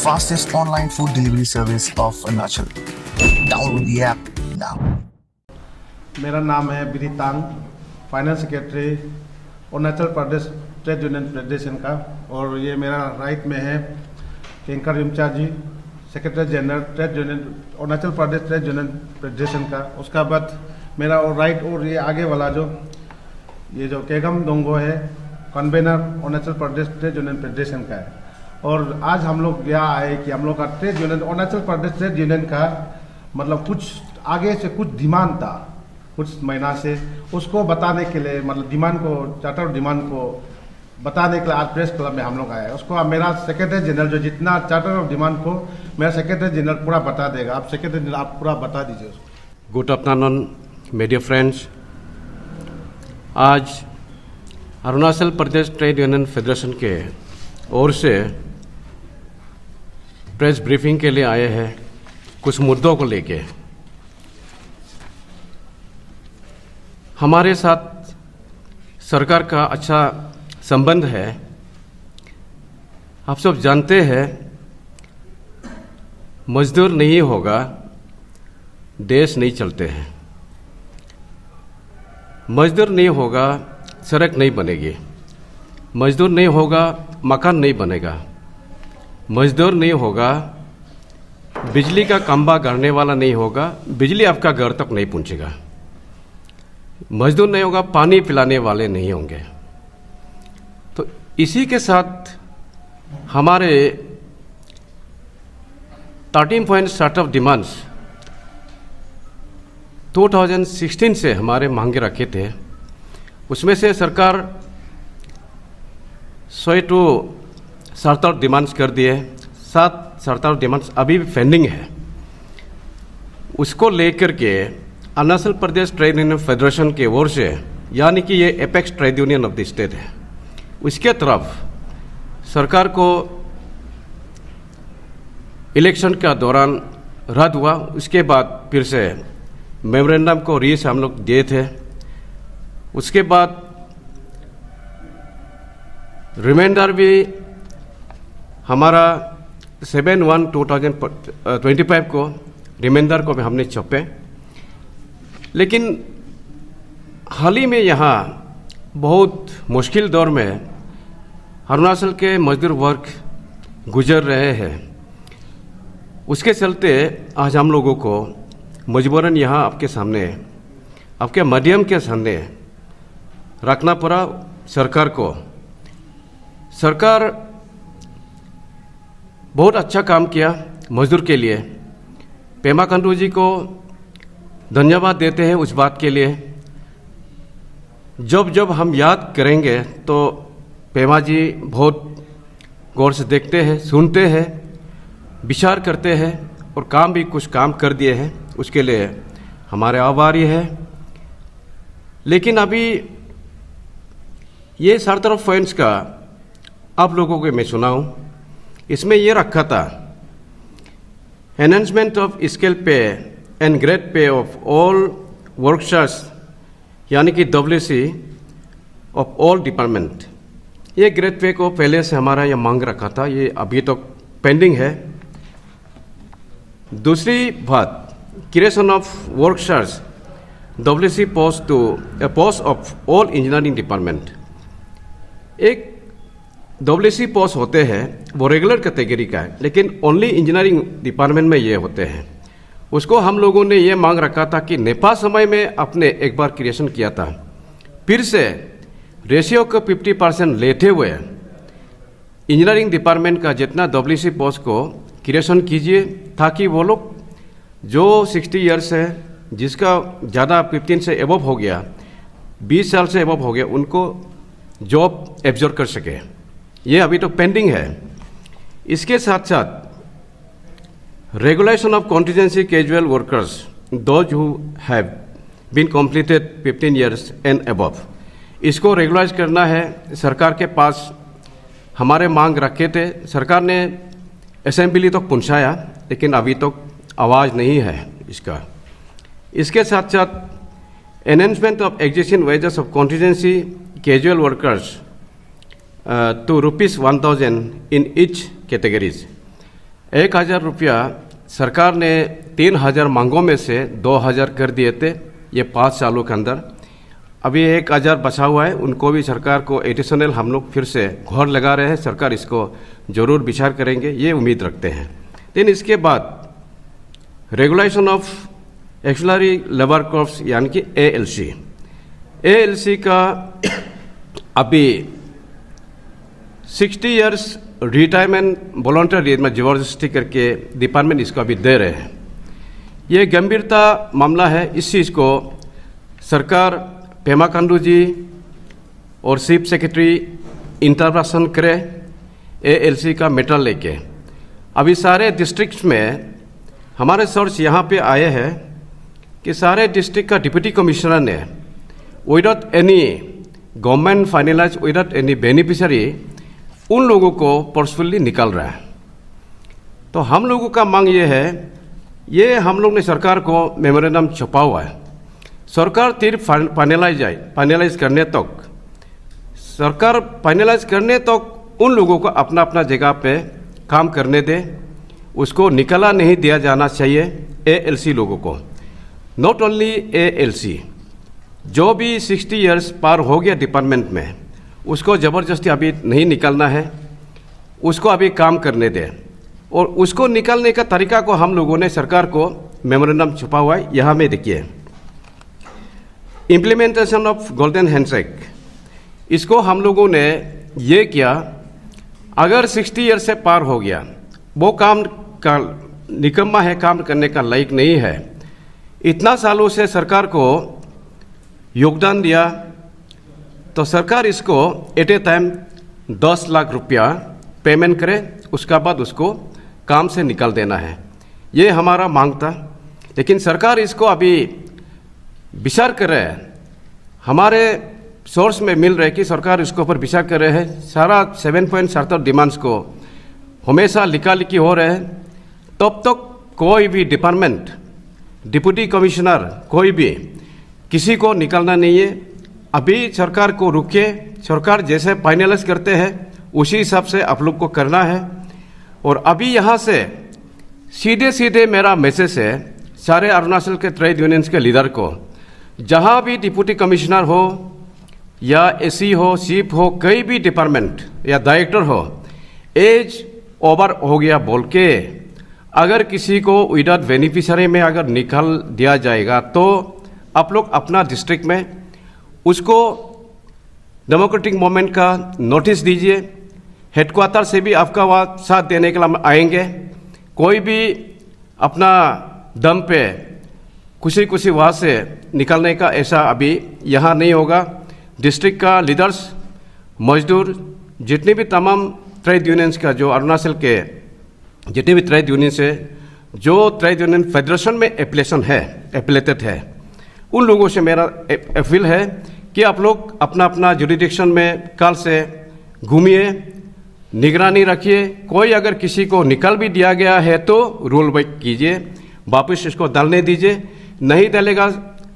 fastest online food delivery service of Arunachal. Download the app now. मेरा नाम है Biri Tang, finance secretary Arunachal Pradesh trade union federation का। और ये मेरा राइट में है Kinkar Rimcha ji, secretary general trade union Arunachal Pradesh trade union federation का। उसका बाद मेरा और राइट और ये आगे वाला ये जो केगम डोंगो है, convener Arunachal Pradesh trade union federation का है। और आज हम लोग यहाँ आए कि हम लोग का trade union Arunachal Pradesh trade union का मतलब कुछ आगे से कुछ डिमांड था कुछ महीना से, उसको बताने के लिए मतलब डिमांड को, चार्टर डिमांड को बताने के लिए आज प्रेस क्लब में हम लोग आए। उसको अब मेरा सेक्रेटरी जनरल जो जितना चार्टर ऑफ डिमांड को मेरा सेक्रेटरी जनरल पूरा बता देगा। आप सेक्रेटरी जनरल आप पूरा बता दीजिए उसको। Good afternoon media friends. आज Arunachal Pradesh trade union federation के ओर से प्रेस ब्रीफिंग के लिए आए हैं कुछ मुद्दों को लेके। हमारे साथ सरकार का अच्छा संबंध है। आप सब जानते हैं मजदूर नहीं होगा देश नहीं चलते हैं, मजदूर नहीं होगा सड़क नहीं बनेगी, मजदूर नहीं होगा मकान नहीं बनेगा, मजदूर नहीं होगा बिजली का खंभा गाड़ने वाला नहीं होगा, बिजली आपका घर तक नहीं पहुंचेगा, मजदूर नहीं होगा पानी पिलाने वाले नहीं होंगे। तो इसी के साथ हमारे 13 पॉइंट स्टार्ट ऑफ डिमांड्स 2016 से हमारे मांगे रखे थे। उसमें से सरकार 100 to 70 डिमांड्स कर दिए, 7 डिमांड्स अभी भी पेंडिंग है। उसको लेकर के Arunachal Pradesh trade union federation के ओर से, यानी कि ये apex trade union of the state है, उसके तरफ सरकार को इलेक्शन का दौरान रद्द हुआ। उसके बाद फिर से मेमोरेंडम को रीस हम लोग दिए थे। उसके बाद रिमाइंडर भी हमारा 7/1/2025 को रिमाइंडर को भी हमने छापे। लेकिन हाल ही में यहाँ बहुत मुश्किल दौर में अरुणाचल के मजदूर वर्ग गुजर रहे हैं। उसके चलते आज हम लोगों को मजबूरन यहाँ आपके सामने, आपके माध्यम के सामने रखना पड़ा सरकार को। सरकार बहुत अच्छा काम किया मजदूर के लिए। पेमा खांडू जी को धन्यवाद देते हैं उस बात के लिए। जब जब हम याद करेंगे तो पेमा जी बहुत गौर से देखते हैं, सुनते हैं, विचार करते हैं और काम भी कुछ काम कर दिए हैं। उसके लिए हमारे आभारी है। लेकिन अभी ये सारी तरफ पॉइंट्स का आप लोगों को मैं सुनाऊं। इसमें ये रखा था एनहांसमेंट ऑफ स्किल पे and grade pay of all workers, यानी कि WC ऑफ ऑल डिपार्टमेंट। ये ग्रेड पे को पहले से हमारा ये मांग रखा था, ये अभी तक पेंडिंग है। दूसरी बात, creation of workers WC post to post of all engineering department. एक WC पोस्ट होते हैं वो रेगुलर कैटेगरी का है, लेकिन ओनली इंजीनियरिंग डिपार्टमेंट में ये होते हैं। उसको हम लोगों ने ये मांग रखा था कि नेपाल समय में अपने एक बार क्रिएशन किया था, फिर से रेशियो को 50% लेते हुए इंजीनियरिंग डिपार्टमेंट का जितना WC पोस्ट को क्रिएशन कीजिए, ताकि वो लोग जो 60 ईयर्स है, जिसका ज़्यादा 15 से एबव हो गया, 20 साल से एबव हो गया, उनको जॉब एब्जॉर्ब कर सके। ये अभी तो पेंडिंग है। इसके साथ साथ regulation of contingency casual workers those who have been completed 15 years and above, इसको रेगुलाइज करना है। सरकार के पास हमारे मांग रखे थे, सरकार ने असेंबली तक पहुंचाया, लेकिन अभी तक आवाज़ नहीं है इसका। इसके साथ साथ enhancement of existing wages of contingency casual workers to ₹1,000 in each categories. 1,000 रुपया सरकार ने 3,000 मांगों में से 2,000 कर दिए थे ये 5 सालों के अंदर। अभी 1,000 बचा हुआ है, उनको भी सरकार को एडिशनल हम लोग फिर से घोर लगा रहे हैं। सरकार इसको ज़रूर विचार करेंगे, ये उम्मीद रखते हैं। लेकिन इसके बाद regulation of axillary labour corps यानी कि ALC का अभी 60 इयर्स रिटायरमेंट वॉलंटरी में ज़बरदस्ती करके डिपार्टमेंट इसको अभी दे रहे हैं। ये गंभीरता मामला है। इस चीज़ को सरकार पेमा खांडू जी और चीफ सेक्रेटरी इंटरवेंशन करे ALC का मैटर लेके। अभी सारे डिस्ट्रिक्ट्स में हमारे सोर्स यहाँ पे आए हैं कि सारे डिस्ट्रिक्ट का डिप्टी कमिश्नर ने without any government finalize, without any beneficiary उन लोगों को फोर्सफुली निकाल रहा है। तो हम लोगों का मांग ये है, ये हम लोग ने सरकार को मेमोरेंडम छपा हुआ है। सरकार सिर्फ फाइनलाइज करने तक, सरकार फाइनलाइज करने तक उन लोगों को अपना अपना जगह पे काम करने दे, उसको निकाला नहीं दिया जाना चाहिए ALC लोगों को। नॉट ओनली ALC, जो भी 60 इयर्स पार हो गया डिपार्टमेंट में, उसको ज़बरदस्ती अभी नहीं निकालना है, उसको अभी काम करने दे। और उसको निकालने का तरीका को हम लोगों ने सरकार को मेमोरेंडम छुपा हुआ है, यहाँ में देखिए। इम्प्लीमेंटेशन ऑफ गोल्डन हैंडशेक, इसको हम लोगों ने ये किया, अगर 60 ईयर से पार हो गया, वो काम का निकम्मा है, काम करने का लायक नहीं है, इतना सालों से सरकार को योगदान दिया, तो सरकार इसको एट ए टाइम 10 लाख रुपया पेमेंट करे, उसका बाद उसको काम से निकाल देना है। ये हमारा मांग था। लेकिन सरकार इसको अभी विचार कर रहे हैं। हमारे सोर्स में मिल रहे कि सरकार इसके ऊपर विचार कर रहे हैं। सारा 7.77 डिमांड्स को हमेशा लिखा लिखी हो रहे हैं। तब तक कोई भी डिपार्टमेंट, डिप्टी कमिश्नर, कोई भी किसी को निकालना नहीं है। अभी सरकार को रुके, सरकार जैसे फाइनलाइज करते हैं उसी हिसाब से आप लोग को करना है। और अभी यहाँ से सीधे सीधे मेरा मैसेज है सारे अरुणाचल के ट्रेड यूनियंस के लीडर को, जहाँ भी डिप्टी कमिश्नर हो या एसी हो, चीफ हो, कोई भी डिपार्टमेंट या डायरेक्टर हो, एज ओवर हो गया बोल के अगर किसी को विदाउट बेनिफिशियरी में अगर निकाल दिया जाएगा तो आप लोग अपना डिस्ट्रिक्ट में उसको डेमोक्रेटिक मूवमेंट का नोटिस दीजिए। हेडक्वार्टर से भी आपका वहाँ साथ देने के लिए हम आएंगे। कोई भी अपना दम पे खुशी वहाँ से निकलने का ऐसा अभी यहाँ नहीं होगा। डिस्ट्रिक्ट का लीडर्स, मजदूर, जितने भी तमाम ट्रेड यूनियंस का, जो अरुणाचल के जितने भी ट्रेड यूनियंस है, जो ट्रेड यूनियन फेडरेशन में एफिलेटेड है, उन लोगों से मेरा अपील है कि आप लोग अपना अपना जुरिडिक्शन में कल से घूमिए, निगरानी रखिए। कोई अगर किसी को निकाल भी दिया गया है तो रोल बैक कीजिए, वापस इसको डालने दीजिए। नहीं डालेगा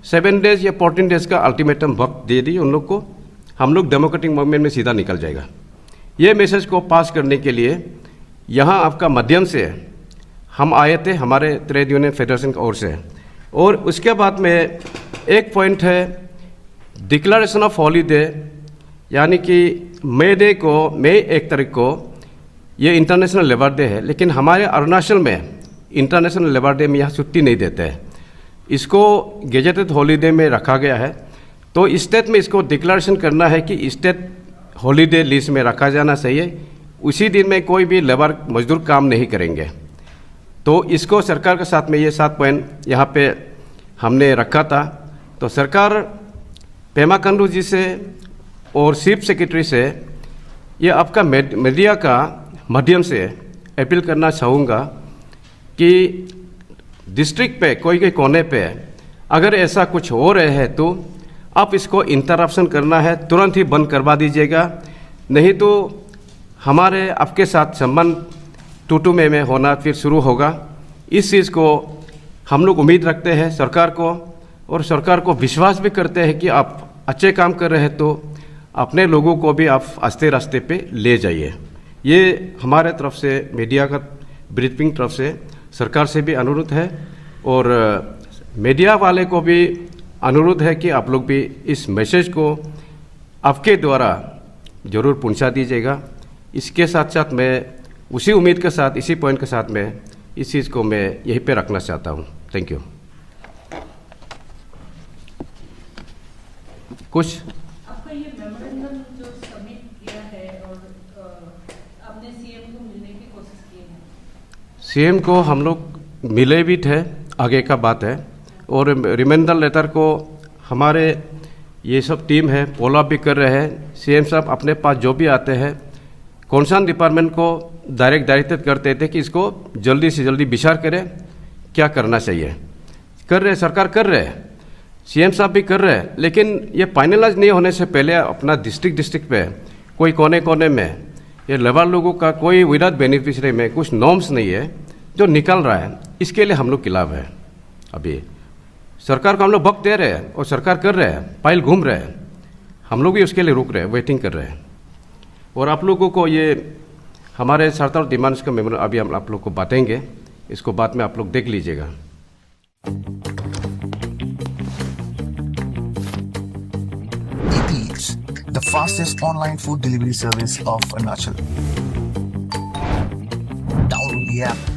7 डेज या 14 डेज का अल्टीमेटम वक्त दे दी उन लोग को, हम लोग डेमोक्रेटिक मूवमेंट में सीधा निकल जाएगा। ये मैसेज को पास करने के लिए यहाँ आपका माध्यम से हम आए थे, हमारे ट्रेड यूनियन फेडरेशन की ओर से। और उसके बाद में एक पॉइंट है डिक्लेरेशन ऑफ हॉलीडे, यानी कि मई 1 तारीख को ये इंटरनेशनल लेबर डे है, लेकिन हमारे अरुणाचल में इंटरनेशनल लेबर डे में यहाँ छुट्टी नहीं देते हैं। इसको गेजेटेड हॉलीडे में रखा गया है। तो स्टेट में इसको डिक्लेरेशन करना है कि स्टेट हॉलीडे लिस्ट में रखा जाना चाहिए। उसी दिन में कोई भी लेबर मजदूर काम नहीं करेंगे। तो इसको सरकार के साथ में ये 7 पॉइंट यहाँ पे हमने रखा था। तो सरकार पेमा खांडू जी से और चीफ सेक्रेटरी से ये आपका मीडिया का माध्यम से अपील करना चाहूँगा कि डिस्ट्रिक्ट पे कोई कोने पे अगर ऐसा कुछ हो रहे हैं तो आप इसको इंटरप्शन करना है, तुरंत ही बंद करवा दीजिएगा। नहीं तो हमारे आपके साथ संबंध टूटू में होना फिर शुरू होगा। इस चीज़ को हम लोग उम्मीद रखते हैं सरकार को, और सरकार को विश्वास भी करते हैं कि आप अच्छे काम कर रहे हैं तो अपने लोगों को भी आप आस्ते रास्ते पे ले जाइए। ये हमारे तरफ से मीडिया का ब्रीफिंग तरफ से सरकार से भी अनुरोध है और मीडिया वाले को भी अनुरोध है कि आप लोग भी इस मैसेज को आपके द्वारा ज़रूर पहुंचा दीजिएगा। इसके साथ साथ मैं उसी उम्मीद के साथ, इसी पॉइंट के साथ मैं इस चीज़ को मैं यहीं पे रखना चाहता हूँ। Thank you. कुछ आपका ये मेमोरेंडम जो सबमिट किया है और आपने सीएम को मिलने की कोशिश की है? सीएम को हम लोग मिले भी थे, आगे का बात है, और रिमाइंडर लेटर को हमारे ये सब टीम है फॉलो अप भी कर रहे हैं। सीएम साहब अपने पास जो भी आते हैं कंसर्न डिपार्टमेंट को डायरेक्ट करते थे कि इसको जल्दी से जल्दी विचार करें, क्या करना चाहिए। कर रहे, सरकार कर रहे हैं, सीएम साहब भी कर रहे हैं, लेकिन ये फाइनलाइज नहीं होने से पहले अपना डिस्ट्रिक्ट पे कोई कोने कोने में ये लेबर लोगों का कोई विदाउट बेनिफिशियरी में कुछ नॉर्म्स नहीं है जो निकल रहा है। इसके लिए हम लोग खिलाफ है। अभी सरकार को हम लोग वक्त दे रहे हैं और सरकार कर रहे हैं, फाइल घूम रहे हैं, हम लोग भी उसके लिए रुक रहे हैं, वेटिंग कर रहे हैं। और आप लोगों को ये हमारे सरकार डिमांड्स का मेमोरेंडम अभी हम आप लोग को बांटेंगे, इसको बाद में आप लोग देख लीजिएगा। Eats, the fastest online food delivery service of Arunachal. Download the app